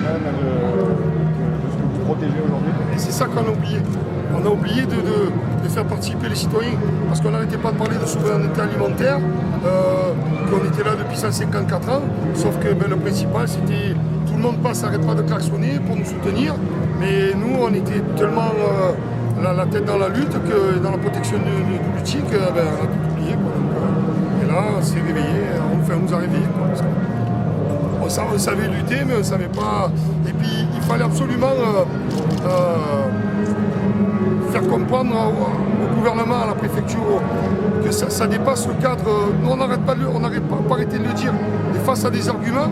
de ce que vous protégez aujourd'hui. Et c'est ça qu'on a oublié. On a oublié de faire participer les citoyens, parce qu'on n'arrêtait pas de parler de souveraineté alimentaire, qu'on était là depuis 154 ans, sauf que le principal c'était tout le monde passe, n'arrête pas de klaxonner pour nous soutenir, mais nous on était tellement la tête dans la lutte que dans la protection du politique, on a tout oublié. Quoi. Donc, et là on s'est réveillé, on nous a réveillés. On savait lutter, mais on ne savait pas. Et puis il fallait absolument faire comprendre au gouvernement, à la préfecture, que ça dépasse le cadre. On n'arrête pas arrêté de le dire. Et face à des arguments,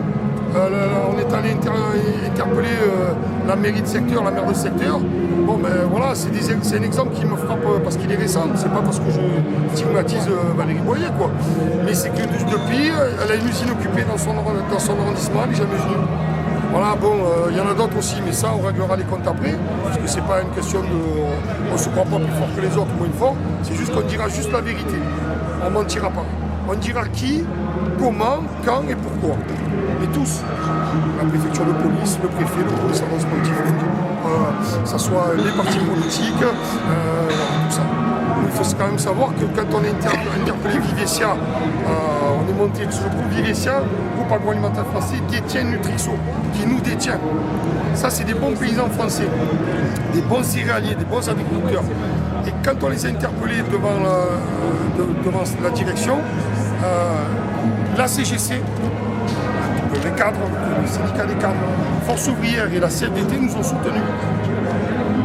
on est allé interpeller la mairie de secteur, la maire de secteur. Bon, ben voilà, c'est un exemple qui me frappe parce qu'il est récent. C'est pas parce que je stigmatise Valérie Boyer, quoi. Mais c'est que depuis, elle a une usine occupée dans son arrondissement, elle n'est jamais venue. Voilà, bon, il y en a d'autres aussi, mais ça, on réglera les comptes après, parce que c'est pas une question on ne se croit pas plus fort que les autres, moins fort, c'est juste qu'on dira juste la vérité. On ne mentira pas. On dira qui, comment, quand et pourquoi. Mais tous, la préfecture de police, le préfet, le commissariat sportif, que ce soit les partis politiques, tout ça. Il faut quand même savoir que quand on a interpellé Vivessia, on est monté sur le groupe Vivessia, le groupe agroalimentaire français détient Nutrixo, qui nous détient. Ça, c'est des bons paysans français, des bons céréaliers, des bons agriculteurs. Et quand on les a interpellés devant la direction, la CGC, les cadres, le syndicat des cadres, Force ouvrière et la CFDT nous ont soutenus.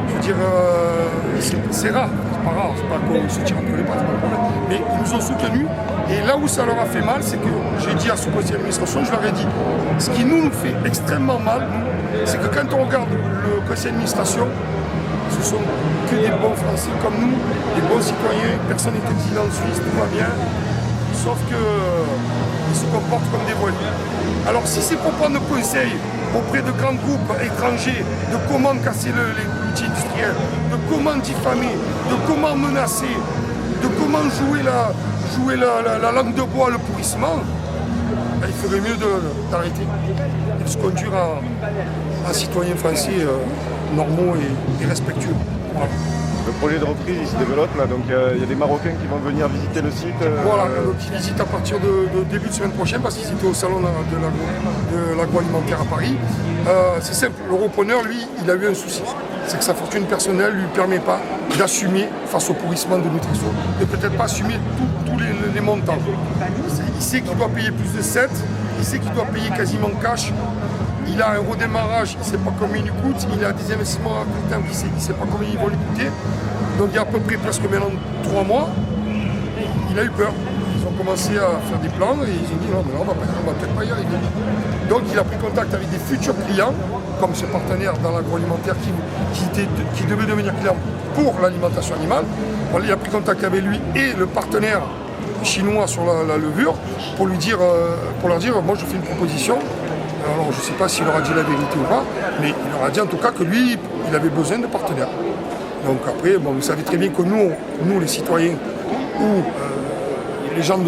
Je veux dire, c'est rare, c'est pas rare, c'est pas qu'on se tire entre les pattes, mais ils nous ont soutenus. Et là où ça leur a fait mal, c'est que j'ai dit à ce conseil d'administration, je leur ai dit, ce qui nous fait extrêmement mal, c'est que quand on regarde le conseil d'administration, ce sont que des bons Français comme nous, des bons citoyens, personne n'est exilé en Suisse, tout va bien, sauf qu'ils se comportent comme des voyous. Alors si c'est pour prendre conseil auprès de grands groupes étrangers de comment casser l'outil industriel, de comment diffamer, de comment menacer, de comment jouer la langue de bois, le pourrissement, il ferait mieux d'arrêter et de se conduire en citoyens français normaux et respectueux. Voilà. Le projet de reprise il se développe là, donc il y a des Marocains qui vont venir visiter le site. Voilà, qui visitent à partir de début de semaine prochaine parce qu'ils étaient au salon de l'agroalimentaire à Paris. C'est simple, le repreneur, lui, il a eu un souci. C'est que sa fortune personnelle ne lui permet pas d'assumer face au pourrissement de Nutrixo, de peut-être pas assumer tous les montants. Il sait qu'il doit payer plus de 7, il sait qu'il doit payer quasiment cash. Il a un redémarrage, il ne sait pas combien il lui coûte, il a des investissements à court terme, il ne sait pas combien ils vont lui coûter. Donc il y a à peu près presque maintenant 3 mois, il a eu peur. Ils ont commencé à faire des plans et ils ont dit non mais là, on va peut-être pas y arriver. Donc il a pris contact avec des futurs clients, comme ce partenaire dans l'agroalimentaire qui devait devenir client pour l'alimentation animale. Voilà, il a pris contact avec lui et le partenaire chinois sur la levure pour leur dire moi je fais une proposition. Alors je ne sais pas s'il leur a dit la vérité ou pas, mais il leur a dit en tout cas que lui, il avait besoin de partenaires. Donc après, bon, vous savez très bien que nous les citoyens, ou les gens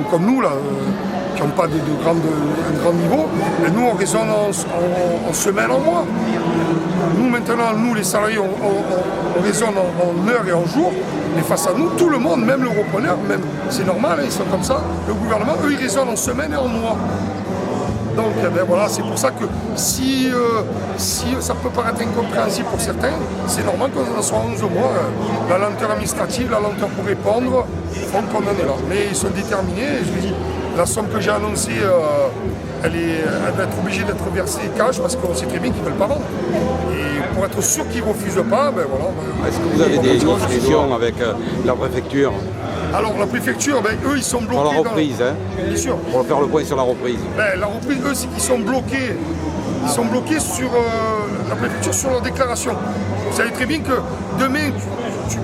comme nous, là, qui n'ont pas un grand niveau, mais nous on raisonne en semaine, en mois. Nous maintenant, nous les salariés, on raisonne en heures et en jours, mais face à nous, tout le monde, même le repreneur, même c'est normal, hein, ils sont comme ça, le gouvernement, eux ils raisonnent en semaine et en mois. Donc voilà, c'est pour ça que si ça peut paraître incompréhensible pour certains, c'est normal qu'on en soit 11 mois. La lenteur administrative, la lenteur pour répondre, font qu'on en est là. Mais ils sont déterminés et je vous dis, la somme que j'ai annoncée, elle va être obligée d'être versée cash parce qu'on sait très bien qu'ils ne veulent pas vendre. Et pour être sûr qu'ils ne refusent pas, ben voilà. Est-ce que vous avez des discussions avec la préfecture? Alors la préfecture, eux ils sont bloqués. Pour la reprise, Bien sûr. Pour faire le point sur la reprise. La reprise, eux, c'est qu'ils sont bloqués. Ils sont bloqués sur la préfecture sur leur déclaration. Vous savez très bien que demain,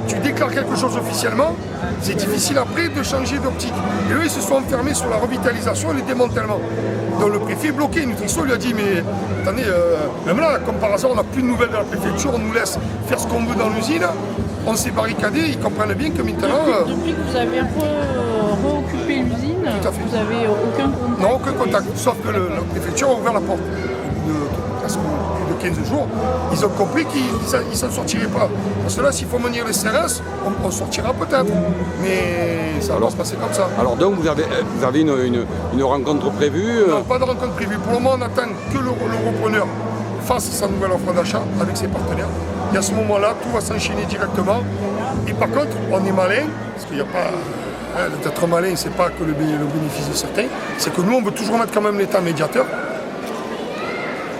tu déclares quelque chose officiellement, c'est difficile après de changer d'optique. Et eux, ils se sont enfermés sur la revitalisation et le démantèlement. Donc le préfet est bloqué. Nutrixo lui a dit, mais attendez, même là, comme par hasard, on n'a plus de nouvelles de la préfecture, on nous laisse faire ce qu'on veut dans l'usine. On s'est barricadé, ils comprennent bien que maintenant... Depuis que vous avez reoccupé l'usine, Tout à fait. Vous avez aucun contact? Non, aucun contact, sauf que la préfecture a ouvert la porte. Presque plus de 15 jours, ils ont compris qu'ils ne s'en sortiraient pas. Parce que là, s'il faut menir les CRS, on sortira peut-être. Mais ça va pas se passer comme ça. Alors donc vous avez une rencontre prévue Non, pas de rencontre prévue. Pour le moment, on attend que le repreneur fasse sa nouvelle offre d'achat avec ses partenaires. Et à ce moment-là, tout va s'enchaîner directement. Et par contre, on est malin, parce qu'il n'y a pas... d'être malin, c'est pas que le bénéfice de certains. C'est que nous, on veut toujours mettre quand même l'État médiateur.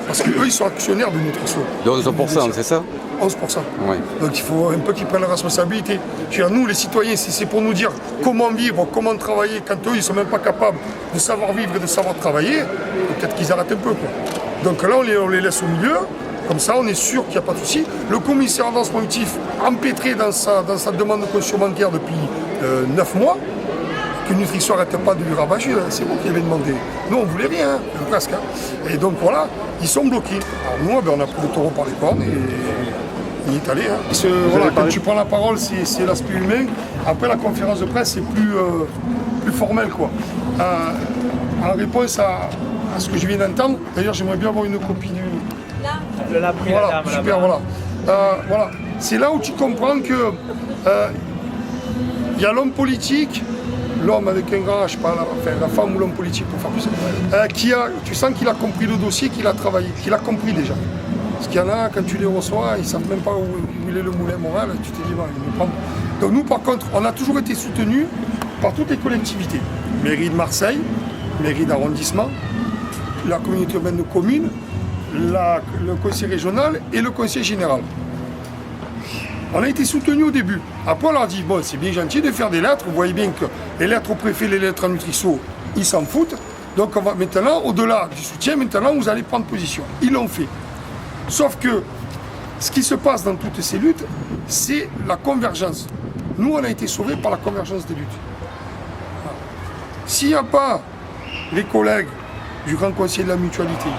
Parce qu'eux, ils sont actionnaires de Nutriso. de 11%, c'est ça? 11%. Oui. Donc il faut un peu qu'ils prennent la responsabilité. Je veux dire, nous, les citoyens, si c'est pour nous dire comment vivre, comment travailler, quand eux, ils ne sont même pas capables de savoir vivre et de savoir travailler, peut-être qu'ils arrêtent un peu. Quoi. Donc là, on les laisse au milieu. Comme ça, on est sûr qu'il n'y a pas de souci. Le commissaire d'ordre productif, empêtré dans sa demande de caution bancaire depuis 9 mois, que Nutriso n'arrête pas de lui rabâcher, c'est vous qui avez demandé. Nous, on ne voulait rien, presque. Et donc voilà, ils sont bloqués. Alors nous, on a pris le taureau par les cornes et on y est allé. Voilà, quand tu prends la parole, c'est l'aspect humain. Après, la conférence de presse, c'est plus formel, quoi. En réponse à ce que je viens d'entendre, d'ailleurs, j'aimerais bien avoir une copie du... Là, Voilà, super, voilà. Voilà. C'est là où tu comprends que y a l'homme politique, l'homme avec un grand H, pas la femme ou l'homme politique pour faire plus simple, tu sens qu'il a compris le dossier, qu'il a travaillé, qu'il a compris déjà. Parce qu'il y en a, quand tu les reçois, ils ne savent même pas où il est le moulin moral, tu te dis, bon, ils me prennent. Donc nous, par contre, on a toujours été soutenus par toutes les collectivités. Mairie de Marseille, mairie d'arrondissement, la communauté urbaine de communes, le conseil régional et le conseil général. On a été soutenus au début. Après, on leur a dit, bon, c'est bien gentil de faire des lettres. Vous voyez bien que les lettres au préfet, les lettres à Nutriso, ils s'en foutent. Donc, on va maintenant, au-delà du soutien, maintenant, vous allez prendre position. Ils l'ont fait. Sauf que ce qui se passe dans toutes ces luttes, c'est la convergence. Nous, on a été sauvés par la convergence des luttes. Voilà. S'il n'y a pas les collègues du Grand Conseil de la Mutualité,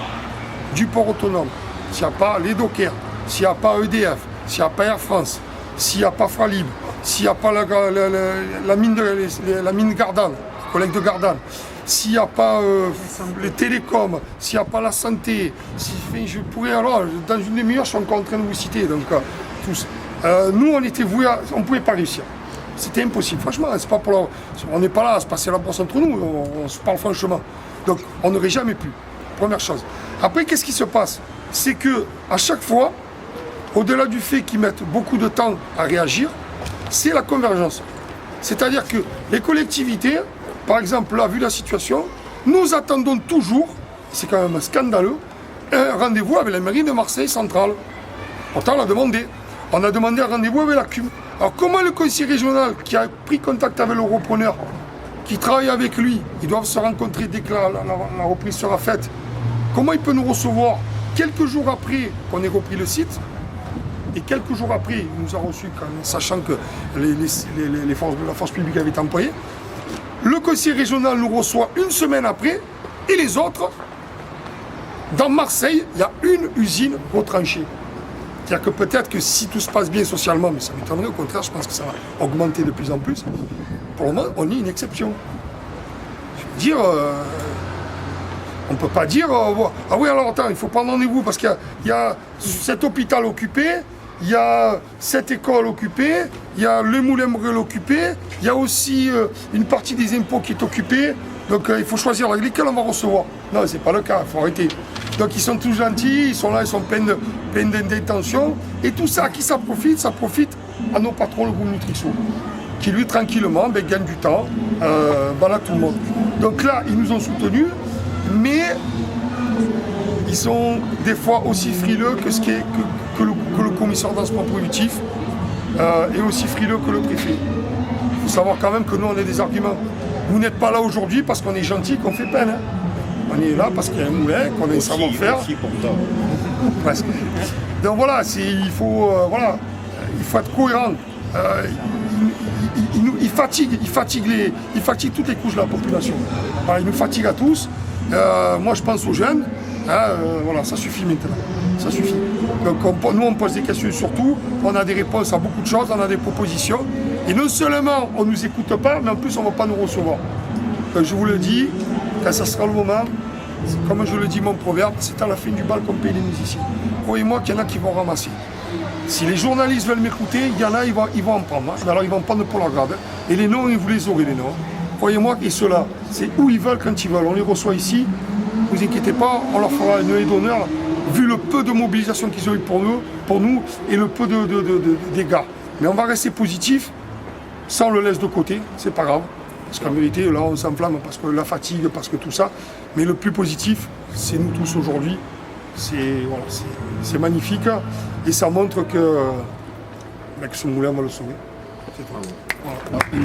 du port autonome, s'il n'y a pas les dockers, s'il n'y a pas EDF, s'il n'y a pas Air France, s'il n'y a pas Fralib, s'il n'y a pas la mine Gardanne, les collègues de Gardanne, s'il n'y a pas les télécoms, s'il n'y a pas la santé, je pourrais alors, dans une demi-heure, je suis encore en train de vous citer, donc tous. Nous, on était voués on ne pouvait pas réussir. C'était impossible, franchement, c'est pas on n'est pas là à se passer la brosse entre nous, on se parle franchement. Donc, on n'aurait jamais pu, première chose. Après, qu'est-ce qui se passe? C'est que à chaque fois, au-delà du fait qu'ils mettent beaucoup de temps à réagir, c'est la convergence. C'est-à-dire que les collectivités, par exemple, là, vu la situation, nous attendons toujours, c'est quand même scandaleux, un rendez-vous avec la mairie de Marseille centrale. Pourtant, on l'a demandé. On a demandé un rendez-vous avec la CUM. Alors, comment le conseiller régional, qui a pris contact avec le repreneur, qui travaille avec lui, ils doivent se rencontrer dès que la reprise sera faite, comment il peut nous recevoir quelques jours après qu'on ait repris le site? Et quelques jours après, il nous a reçus, sachant que la force publique avait été employée. Le conseiller régional nous reçoit une semaine après, et les autres, dans Marseille, il y a une usine retranchée. C'est-à-dire que peut-être que si tout se passe bien socialement, mais ça m'étonnerait, au contraire, je pense que ça va augmenter de plus en plus. Pour le moment, on est une exception. Je veux dire, on ne peut pas dire, ah oui, alors attends, il faut prendre rendez-vous parce qu'il y a cet hôpital occupé, il y a cette école occupée, il y a le Moulin Morel occupé, il y a aussi une partie des impôts qui est occupée, donc il faut choisir lesquels on va recevoir. Non, c'est pas le cas, il faut arrêter. Donc ils sont tous gentils, ils sont là, ils sont pleins d'intentions, et tout ça, à qui ça profite à nos patrons, le groupe Nutriso, qui lui, tranquillement, gagne du temps, balade tout le monde. Donc là, ils nous ont soutenus, mais ils sont des fois aussi frileux que le commissaire d'enseignement productif et aussi frileux que le préfet. Il faut savoir quand même que nous, on a des arguments. Vous n'êtes pas là aujourd'hui parce qu'on est gentil, qu'on fait peine. Hein. On est là parce qu'il y a un moulin, qu'on a un savoir-faire. Presque. Donc voilà, il faut être cohérent. Il fatigue toutes les couches de la population. Voilà, il nous fatigue à tous. Moi, je pense aux jeunes. Voilà, ça suffit maintenant. Ça suffit. Donc, nous, on pose des questions sur tout. On a des réponses à beaucoup de choses. On a des propositions. Et non seulement on ne nous écoute pas, mais en plus, on ne va pas nous recevoir. je vous le dis, quand ça sera le moment, comme je le dis mon proverbe, c'est à la fin du bal qu'on paye les musiciens. Croyez-moi qu'il y en a qui vont ramasser. Si les journalistes veulent m'écouter, il y en a, ils vont en prendre. Mais alors ils vont prendre pour leur grade. Et les noms, vous les aurez, les noms. Croyez-moi que ceux-là, c'est où ils veulent quand ils veulent. On les reçoit ici, ne vous inquiétez pas, on leur fera une haie d'honneur, vu le peu de mobilisation qu'ils ont eu pour nous et le peu de dégâts. Mais on va rester positif, ça on le laisse de côté, c'est pas grave. Parce qu'en vérité, là on s'enflamme parce que la fatigue, parce que tout ça. Mais le plus positif, c'est nous tous aujourd'hui. C'est magnifique et ça montre que ce moulin va le sauver. C'est tout. Voilà.